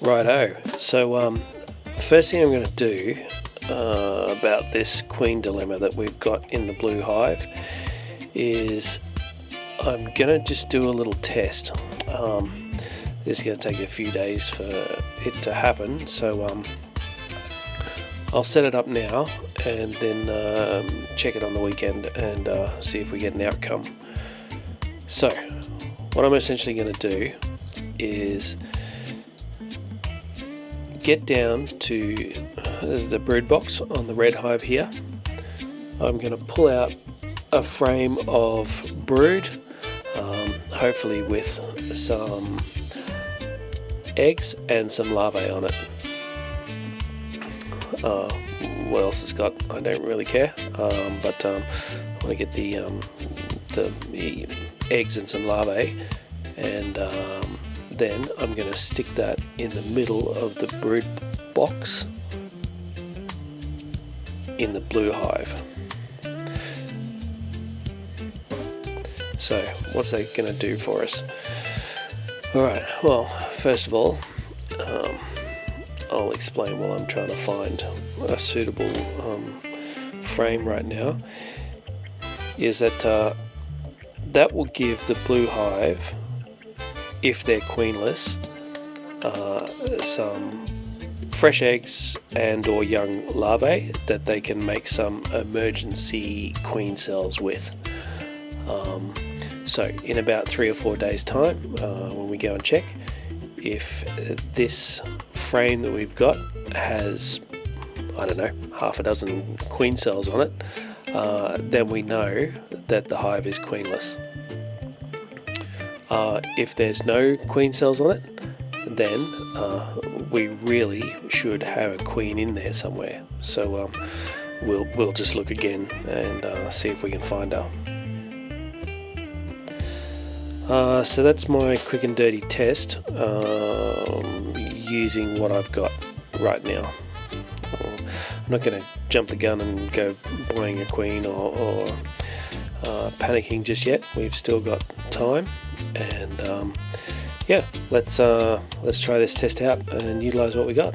Righto, so first thing I'm going to do about this queen dilemma that we've got in the blue hive is I'm going to just do a little test. This is going to take a few days for it to happen, so I'll set it up now and then check it on the weekend and see if we get an outcome. So what I'm essentially going to do is get down to the brood box on the red hive here. I'm going to pull out a frame of brood, hopefully with some eggs and some larvae on it. What else it's got, I don't really care, but I want to get the eggs and some larvae, and then I'm going to stick that in the middle of the brood box in the blue hive. So what's that going to do for us? Alright, well, first of all, I'll explain while I'm trying to find a suitable frame right now, is that that will give the blue hive, if they're queenless, some fresh eggs and or young larvae that they can make some emergency queen cells with. So in about 3 or 4 days time, when we go and check, if this frame that we've got has, I don't know, half a dozen queen cells on it, then we know that the hive is queenless. If there's no queen cells on it, then we really should have a queen in there somewhere. So we'll just look again and see if we can find her. So that's my quick and dirty test using what I've got right now. I'm not going to jump the gun and go buying a queen or panicking just yet. We've still got time, and yeah, let's try this test out and utilize what we got.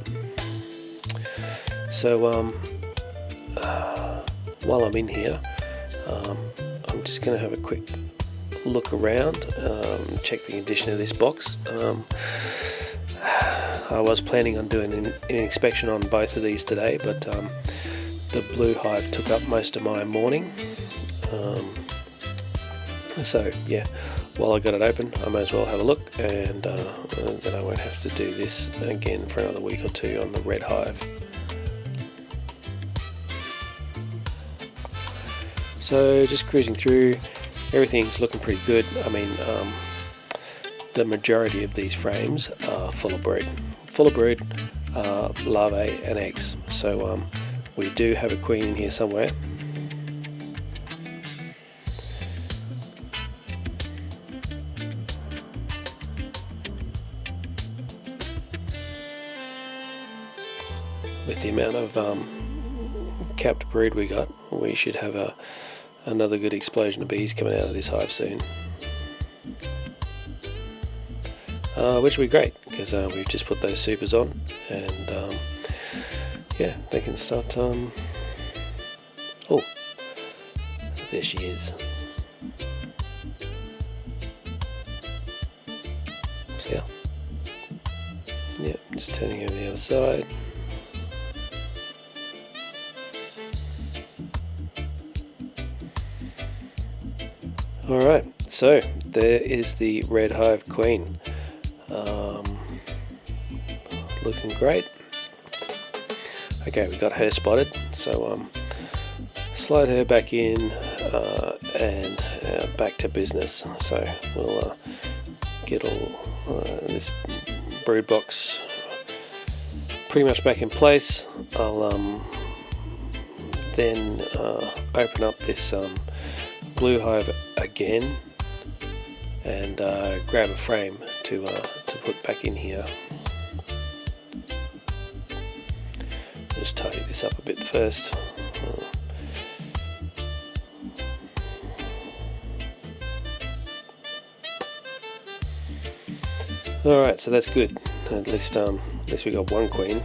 So while I'm in here, I'm just going to have a quick look around, check the condition of this box. I was planning on doing an inspection on both of these today, but the blue hive took up most of my morning. So yeah, while I got it open, I may as well have a look, and then I won't have to do this again for another week or two on the red hive. So just cruising through, everything's looking pretty good. I mean, the majority of these frames are full of brood, larvae and eggs. So we do have a queen in here somewhere. With the amount of capped brood we got, we should have another good explosion of bees coming out of this hive soon. Which will be great, because we've just put those supers on, and yeah, they can start. Oh, there she is. So yeah, just turning over the other side. Alright, so there is the red hive queen. Looking great. Okay, we got her spotted, so slide her back in and back to business. So we'll get all this brood box pretty much back in place. I'll then open up this blue hive again and grab a frame to put back in here. Just tidy this up a bit first. Alright, so that's good. At least we got one queen.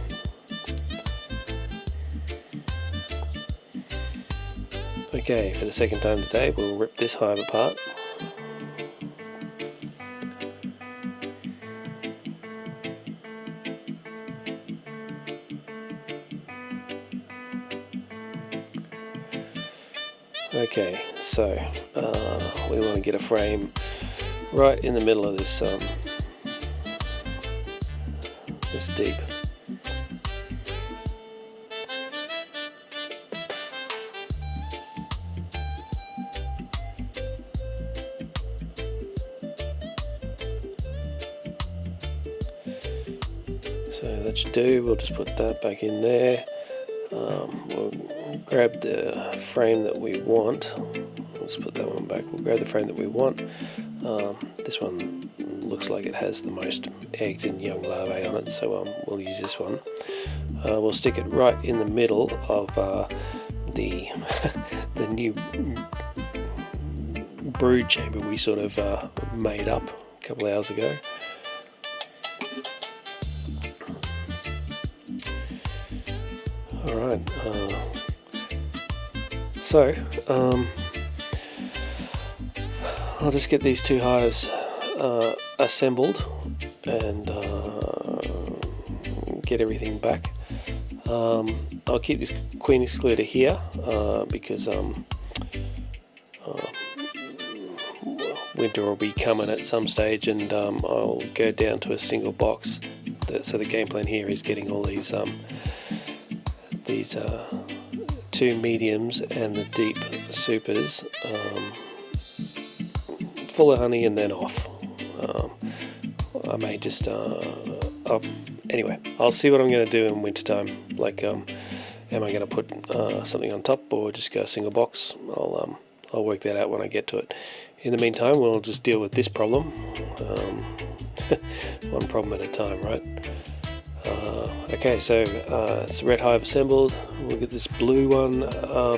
Okay, for the second time today, we'll rip this hive apart. Okay, so we want to get a frame right in the middle of this this deep. So that should do. We'll just put that back in there. We'll grab the frame that we want. Let's put that one back. We'll grab the frame that we want. This one looks like it has the most eggs and young larvae on it, so we'll use this one. We'll stick it right in the middle of the the new brood chamber we sort of made up a couple of hours ago. Alright, so I'll just get these two hives assembled and get everything back. I'll keep this queen excluder here because winter will be coming at some stage, and I'll go down to a single box. So the game plan here is getting all these two mediums and the deep supers full of honey and then off. I may just anyway, I'll see what I'm going to do in wintertime. Like, am I going to put something on top or just go a single box? I'll work that out when I get to it. In the meantime, we'll just deal with this problem, one problem at a time, right? Okay, so it's the red hive assembled. We'll get this blue one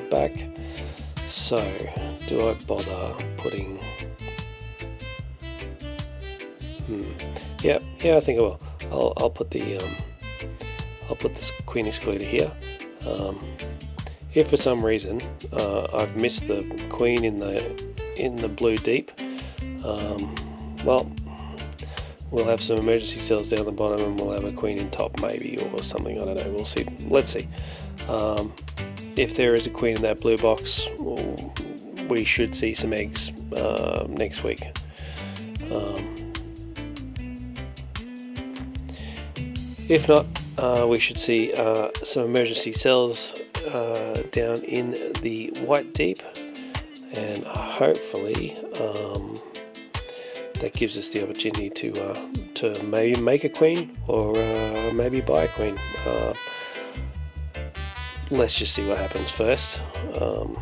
back. So, do I bother putting? Yeah, I think I will. I'll put the I'll put this queen excluder here. If for some reason I've missed the queen in the blue deep, well, we'll have some emergency cells down the bottom and we'll have a queen in top maybe, or something, I don't know, we'll see. Let's see. If there is a queen in that blue box, we should see some eggs next week. If not, we should see some emergency cells down in the white deep, and hopefully that gives us the opportunity to maybe make a queen, or maybe buy a queen. Let's just see what happens first. I'll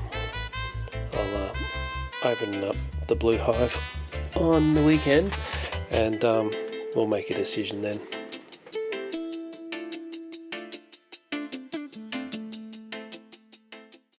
open up the blue hive on the weekend, and we'll make a decision then.